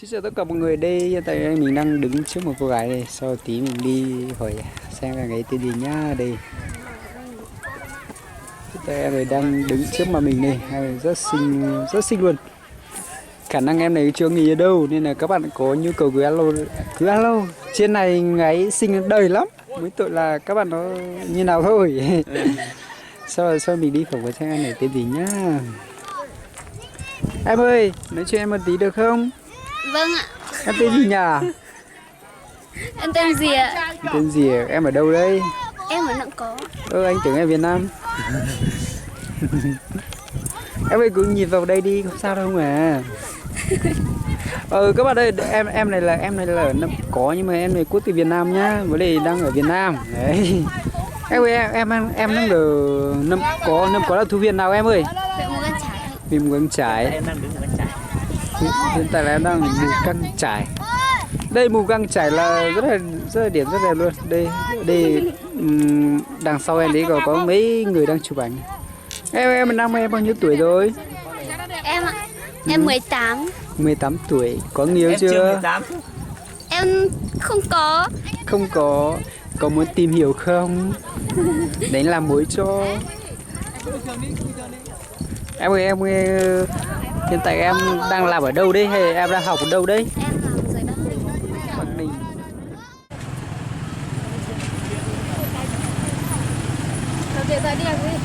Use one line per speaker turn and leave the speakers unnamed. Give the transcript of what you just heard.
Xin chào tất cả mọi người, đây hiện tại mình đang đứng trước một cô gái này, sau tí mình đi hỏi xem là ấy tên gì nhá. Đây hiện tại em này đang đứng trước mặt mình này, rất xinh luôn. Khả năng em này chưa nghỉ ở đâu nên là các bạn có nhu cầu cứ alo. Trên này gái xinh đầy lắm, mới tội là các bạn nó như nào thôi. Sau mình đi phỏng vấn xem em này tên gì nhá. Em ơi, nói chuyện em một tí được không?
Vâng ạ.
Em tên gì nhỉ?
Em tên gì ạ?
Tên gì? Em ở đâu đây?
Em ở Nậm Có.
Anh tưởng em Việt Nam. Em ơi cứ nhìn vào đây đi, không sao đâu mà. Các bạn ơi, em này là ở Nậm Có nhưng mà em này quốc tịch Việt Nam nhá, với lại đang ở Việt Nam. Đấy. Em ơi em đang ở Nậm Có là Thư Viện nào em ơi?
Huyện Mù Căng Chải.
Huyện Mù Căng Chải.
Em đang đứng ở bên trái.
Hiện tại là em đang ở Mù Căng Chải. Đây Mù Căng Chải là rất là điểm rất đẹp luôn. Đây đằng sau em đấy có mấy người đang chụp ảnh. Em năm em bao nhiêu tuổi rồi?
Em ạ. Em 18.
18 tuổi. Có người yêu
Em chưa
chưa?
18.
Em không có.
Không có. Có muốn tìm hiểu không? Đánh làm mối cho. Em ơi hiện tại em đang làm ở đâu đấy hay em đang học ở đâu đấy?
Em làm dưới Bắc Ninh.
Bắc Ninh.
Rồi, đi đi.